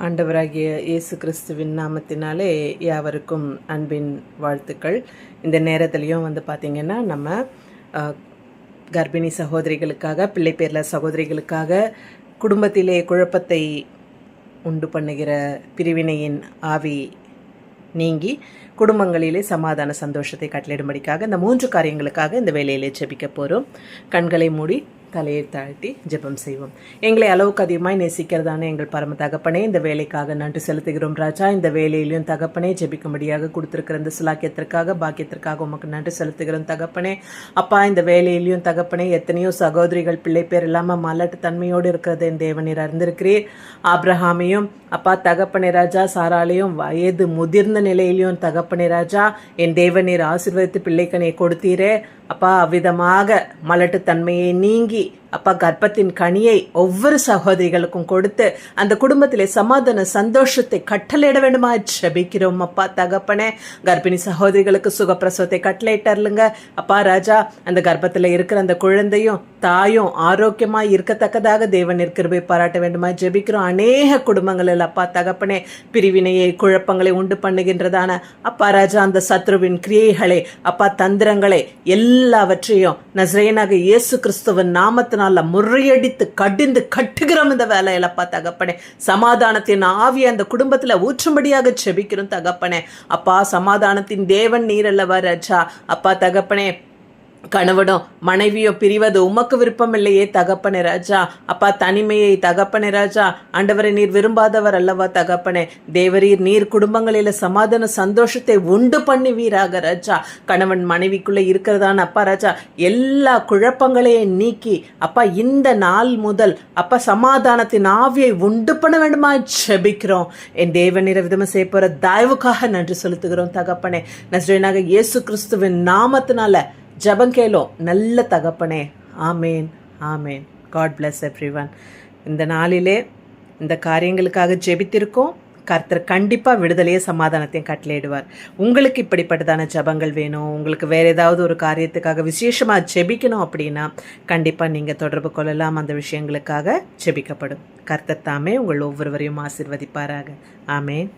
ஆண்டவராகிய இயேசு கிறிஸ்துவின் நாமத்தினாலே யாவருக்கும் அன்பின் வாழ்த்துக்கள். இந்த நேரத்துலையும் பார்த்திங்கன்னா நம்ம கர்ப்பிணி சகோதரிகளுக்காக, பிள்ளை பேரில் சகோதரிகளுக்காக, குடும்பத்திலே குழப்பத்தை உண்டு பண்ணுகிற பிரிவினையின் ஆவி நீங்கி குடும்பங்களிலே சமாதான சந்தோஷத்தை கட்டளிடும்படிக்காக இந்த 3 காரியங்களுக்காக இந்த வேலையிலே ஜெபிக்க போகிறோம். கண்களை மூடி தலையை தாழ்த்தி ஜெபம் செய்வோம். எங்களை அளவுக்கு அதிகமாய் நேசிக்கிறதான எங்கள் பரம தகப்பனே, இந்த வேலைக்காக நன்றி செலுத்துகிறோம் ராஜா. இந்த வேலையிலையும் தகப்பனே ஜெபிக்கும்படியாக கொடுத்திருக்கிற இந்த சுலாக்கியத்திற்காக, பாக்கியத்திற்காக உமக்கு நன்றி செலுத்துகிறோம் தகப்பனே. அப்பா, இந்த வேலையிலையும் தகப்பனே எத்தனையோ சகோதரிகள் பிள்ளை பேர் இல்லாமல் மலட்டு தன்மையோடு இருக்கிறத என் தேவனீர் அறிந்திருக்கிறீர். ஆபிரகாமையும் அப்பா தகப்பனே ராஜா, சாராலையும் வயது முதிர்ந்த நிலையிலையும் தகப்பனே ராஜா என் தேவனீர் ஆசீர்வதித்து பிள்ளைக்கனை கொடுத்தீரே. அப்பா, அவ்விதமாக மலட்டுத்தன்மையை நீங்கி அப்பா கர்ப்பத்தின் கனியை ஒவ்வொரு சகோதரிகளுக்கும் கொடுத்து அந்த குடும்பத்திலே சமாதான சந்தோஷத்தை கட்டளையிட வேண்டுமா ஜெபிக்கிறோம். அப்பா தகப்பனே, கர்ப்பிணி சகோதரிகளுக்கு சுகப்பிரசவத்தை கட்டளையிட்டார்லுங்க. அப்பா ராஜா, அந்த கர்ப்பத்தில் இருக்கிற அந்த குழந்தையும் தாயும் ஆரோக்கியமாக இருக்கத்தக்கதாக தேவன் கிருபை பாராட்ட வேண்டுமா ஜெபிக்கிறோம். அநேக குடும்பங்களில் அப்பா தகப்பனே பிரிவினையை, குழப்பங்களை உண்டு பண்ணுகின்றதான அப்பா ராஜா அந்த சத்ருவின் கிரியைகளை, அப்பா தந்திரங்களை எல்லாவற்றையும் நசரேயனாக இயேசு கிறிஸ்துவின் நாமத்தினால முறியடித்து கடிந்து கட்டுகிறோம். இந்த வேலையில அப்பா தகப்பனே சமாதானத்தின் ஆவியை அந்த குடும்பத்துல ஊற்றும்படியாக ஜெபிக்கிறோம் தகப்பனே. அப்பா, சமாதானத்தின் தேவன் நீர் அல்லவா ராஜா. அப்பா தகப்பனே, கணவனும் மனைவியோ பிரிவது உமக்கு விருப்பம் இல்லையே தகப்பனே ராஜா. அப்பா, தனிமையை தகப்பனே ராஜா ஆண்டவரை நீர் விரும்பாதவர் அல்லவா தகப்பனே. தேவரீர் நீர் குடும்பங்களில சமாதான சந்தோஷத்தை உண்டு பண்ணுவீராக ராஜா. கணவன் மனைவிக்குள்ள இருக்கிறதான அப்பா ராஜா எல்லா குழப்பங்களையும் நீக்கி அப்பா இந்த நாள் முதல் அப்பா சமாதானத்தின் ஆவியை உண்டு பண்ண வேண்டுமா ஜெபிக்கிறோம். என் தேவனீரை விதமா செய்ய போற தயவுக்காக நன்றி செலுத்துகிறோம் தகப்பனே. நசரேயனாக இயேசு கிறிஸ்துவின் நாமத்தினால ஜெபம் கேளோம் நல்ல தகப்பனே. ஆமேன், ஆமேன். God bless everyone. இந்த நாளிலே இந்த காரியங்களுக்காக ஜெபித்திருக்கோம். கர்த்தர் கண்டிப்பாக விடுதலையே சமாதானத்தையும் கட்டளையிடுவார். உங்களுக்கு இப்படிப்பட்டதான ஜெபங்கள் வேணும், உங்களுக்கு வேறு ஏதாவது ஒரு காரியத்துக்காக விசேஷமாக ஜெபிக்கணும் அப்படின்னா கண்டிப்பாக நீங்கள் தொடர்பு கொள்ளலாம். அந்த விஷயங்களுக்காக ஜெபிக்கப்படும். கர்த்தர் தாமே உங்கள் ஒவ்வொருவரையும் ஆசீர்வதிப்பாராக. ஆமேன்.